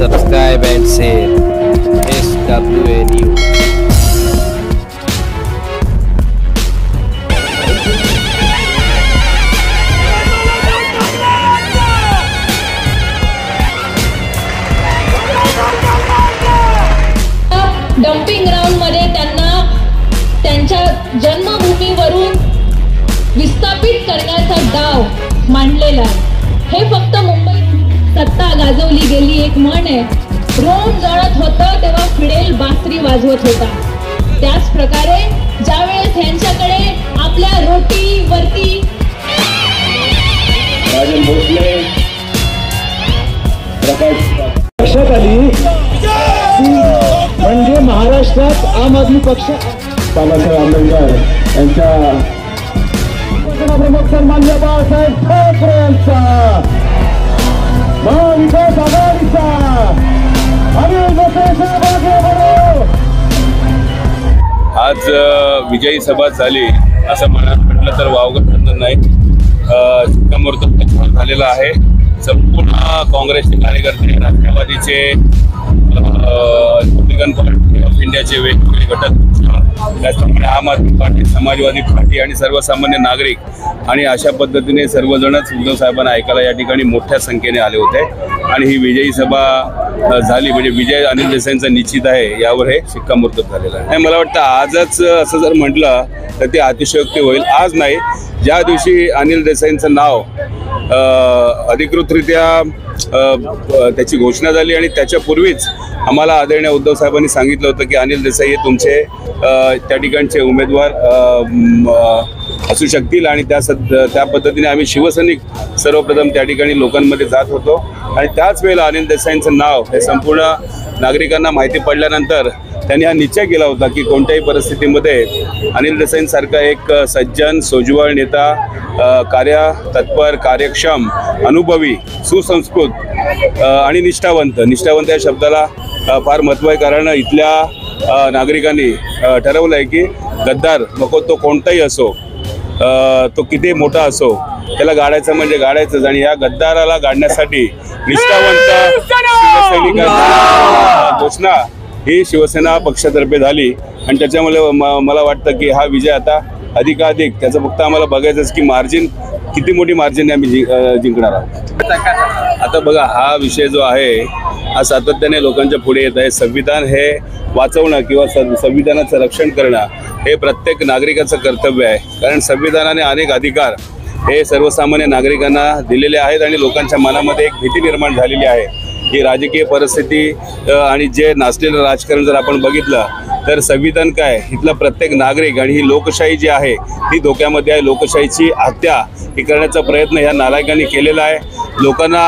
subscribe and share SWA News. Dumping ground मध्ये त्यांना त्यांच्या जन्मभूमीवरून विस्थापित करण्याचा डाव मांडलेला आहे। हे फक्त मुंबईत सत्ता गाजवली गेली एक म्हण आहे, रोम जळत होतं तेव्हा फिडेल बासरी वाजवत होता। त्याच प्रकारे ज्यावेळेस यांच्याकडे आपल्या रोटीवरती राजन भोसले लक्षात आली म्हणजे महाराष्ट्रात आम आदमी पक्ष बाबासाहेब आंबेडकर यांच्या प्रमुख सन्माननीय बाळासाहेब ठाकरे यांचा महाविकास आघाडीचा आज विजयी सभा झाली असं म्हटलं तर वावगं ठरणार नाही। शिक्कामोर्तब झालेला आहे। संपूर्ण काँग्रेसचे कार्यकर्ते, राष्ट्रवादीचे, रिपब्लिकन पार्टी ऑफ इंडियाचे वेगवेगळे घटक, त्याचप्रमाणे आम आदमी पार्टी, समाजवादी पार्टी आणि सर्वसामान्य नागरिक आणि अशा पद्धतीने सर्वजणच उद्धव साहेबांना ऐकायला या ठिकाणी मोठ्या संख्येने आले होते आणि ही विजयी सभा झाली म्हणजे विजय अनिल देसाईंचा निश्चित आहे यावर हे शिक्कामोर्तब झालेलं आहे। मला वाटतं आजच असं जर म्हटलं तर ते अतिशयोक्ती होईल। आज नाही, ज्या दिवशी अनिल देसाईंचं नाव अधिकृतरित्या त्याची घोषणा झाली आणि त्याच्यापूर्वीच आम्हाला आदरणीय उद्धव साहेबांनी सांगितलं होतं की अनिल देसाई हे तुमचे त्या ठिकाणचे उमेदवार असू शकतील आणि त्या पद्धतीने आम्ही शिवसैनिक सर्वप्रथम त्या ठिकाणी लोकांमध्ये जात होतो आणि त्याच वेळेला अनिल देसाईंचं नाव हे संपूर्ण नागरिकांना माहिती पडल्यानंतर त्यांनी हा निश्चय केला होता की कोणत्याही परिस्थितीमध्ये अनिल देसाईंसारखा एक सज्जन, सोज्वळ नेता, तत्पर, कार्यक्षम, अनुभवी, सुसंस्कृत आणि निष्ठावंत या शब्दाला फार महत्त्व आहे। कारण इथल्या नागरिकांनी ठरवलं आहे की गद्दार नको तो कोणताही असो, तो किती मोठा असो, त्याला गाडायचं म्हणजे गाडायचंच आणि या गद्दाराला गाडण्यासाठी निष्ठावंत शिवसैनिकांची घोषणा ही शिवसेना पक्षातर्फे झाली आणि त्याच्यामुळे मला वाटतं की हा विजय आता अधिकाधिक त्याचं फक्त आम्हाला बघायचंच की मार्जिन किती मोठी मार्जिन आम्ही जिंकणार आहोत। आता बघा, हा विषय जो आहे हा सातत्याने लोकांच्या पुढे येत आहे। संविधान हे वाचवणं किंवा संविधानाचं रक्षण करणं हे प्रत्येक नागरिकाचं कर्तव्य आहे। कारण संविधानाने अनेक अधिकार हे सर्वसामान्य नागरिकांना दिलेले आहेत आणि लोकांच्या मनामध्ये एक भीती निर्माण झालेली आहे। ही राजकीय परिस्थिती आणि जे नाचलेलं राजकारण जर आपण बघितलं तर संविधान काय, इथला प्रत्येक नागरिक आणि ही लोकशाही जी आहे ती धोक्यामध्ये आहे। लोकशाहीची हत्या ही करण्याचा प्रयत्न ह्या नालायकांनी केलेला आहे। लोकांना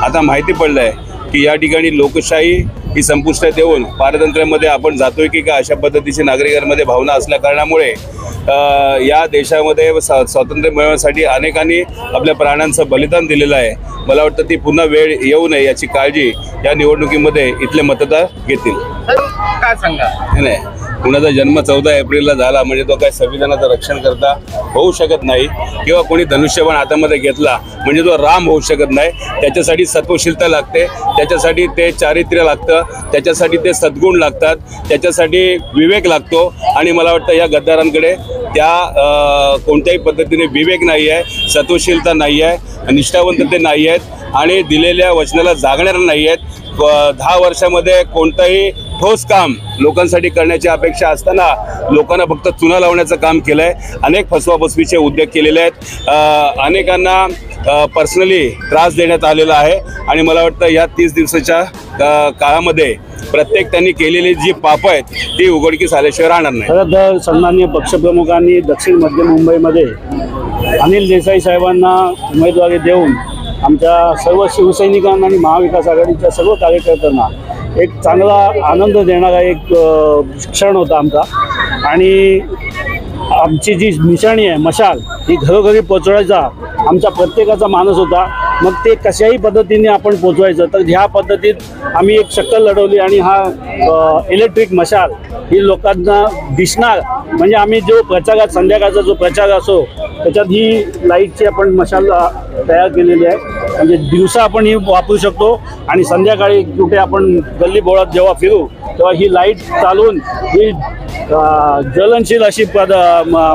आता माहिती पडलं आहे की या ठिकाणी लोकशाही ही संपुष्टात येऊन पारतंत्र्यामध्ये आपण जातोय की का, अशा पद्धतीची नागरिकांमध्ये भावना असल्या कारणामुळे या देशामध्ये स्वातंत्र्य मिळवण्यासाठी अनेकांनी आपल्या प्राणांचं बलिदान दिलेलं आहे। मला वाटतं ती पुन्हा वेळ येऊ नये याची काळजी या निवडणुकीमध्ये इथले मतदार घेतील। काय सांगा? नाही, कुणाचा जन्म 14 एप्रिलला झाला म्हणजे तो काय संविधानाचं रक्षण करता होऊ शकत नाही किंवा कोणी धनुष्यबाण हातामध्ये घेतला म्हणजे तो राम होऊ शकत नाही। त्याच्यासाठी सत्वशीलता लागते, त्याच्यासाठी ते चारित्र्य लागतं, त्याच्यासाठी ते सद्गुण लागतात, त्याच्यासाठी विवेक लागतो आणि मला वाटतं या गद्दारांकडे त्या कोणत्याही पद्धतीने विवेक नाही आहे, सत्वशीलता नाही आहे, निष्ठावंतते नाही आहेत आणि दिलेल्या वचनाला जागणार नाही आहेत। 10 वर्षामध्ये कोणतंही ठोस काम लोकांसाठी करण्याची अपेक्षा असताना लोकांना फक्त चुना लावण्याचं काम केलं आहे। अनेक फसवाफसवीचे उद्योग केलेले आहेत, अनेकांना पर्सनली त्रास देण्यात आलेला आहे आणि मला वाटतं या 30 दिवसाच्या काळामध्ये प्रत्येक त्यांनी केलेली जी पाप आहेत ती उघडकीस आल्याशिवाय राहणार नाही। खरं तर सन्माननीय पक्षप्रमुखांनी दक्षिण मध्य मुंबईमध्ये अनिल देसाई साहेबांना उमेदवारी देऊन आमच्या सर्व शिवसैनिकांना आणि महाविकास आघाडीच्या सर्व कार्यकर्त्यांना एक चांगला आनंद देणारा एक क्षण होता आमचा आणि आमची जी निशाणी आहे मशाल ही घरोघरी पोचवायचा आमच्या प्रत्येकाचा मानस होता मग ते कशाही पद्धतीने आपण पोचवायचं. तर ह्या पद्धतीत आम्ही एक शक्कल लढवली आणि हा इलेक्ट्रिक मशाल ही लोकांना दिसणार. म्हणजे आम्ही जो प्रचारात संध्याकाळचा जो प्रचार असो त्याच्यात ही लाईटची आपण मशाल तयार केलेली आहे. म्हणजे दिवसा आपण ही वापरू शकतो आणि संध्याकाळी कुठे आपण गल्ली बोळात जेव्हा फिरू तेव्हा ही लाईट चालवून ही ज्वलनशील अशी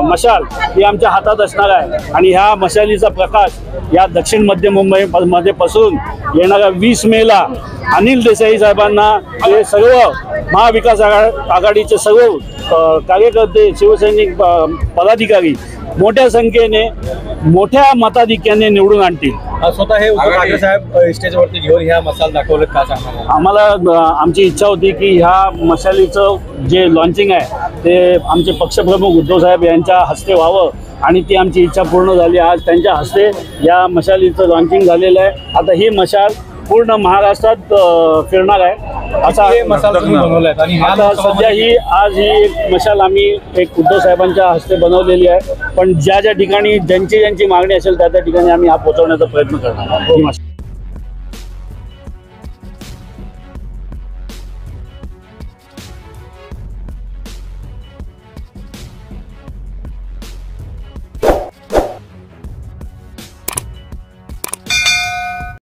मशाल ही आमच्या हातात असणार आहे. आणि ह्या मशालीचा प्रकाश या दक्षिण मध्य मुंबईमध्ये पसरून येणाऱ्या 20 मेला अनिल देसाई साहेबांना हे सर्व महाविकास आघाडीचे सर्व कार्यकर्ते शिवसैनिक पदाधिकारी मोठ्या संख्येने मोठ्या मताधिक्याने निवडून आणतील. स्वतः हे उद्धव ठाकरे साहेब स्टेजवरती घेऊन ह्या मशाल दाखवलं का सांगणार? आम्हाला आमची इच्छा होती की ह्या मशालीचं जे लॉन्चिंग आहे ते आमचे पक्षप्रमुख उद्धव साहेब यांच्या हस्ते व्हावं आणि ती आमची इच्छा पूर्ण झाली. आज त्यांच्या हस्ते या मशालीचं लॉन्चिंग झालेलं आहे. आता ही मशाल पूर्ण महाराष्ट्रात फिरणार आहे. असा आता सध्या आज ही एक मशाल आम्ही एक उद्धव साहेबांच्या हस्ते बनवलेली आहे. पण ज्या ठिकाणी ज्यांची मागणी असेल त्या ठिकाणी आम्ही हा पोहोचवण्याचा प्रयत्न करणार आहोत.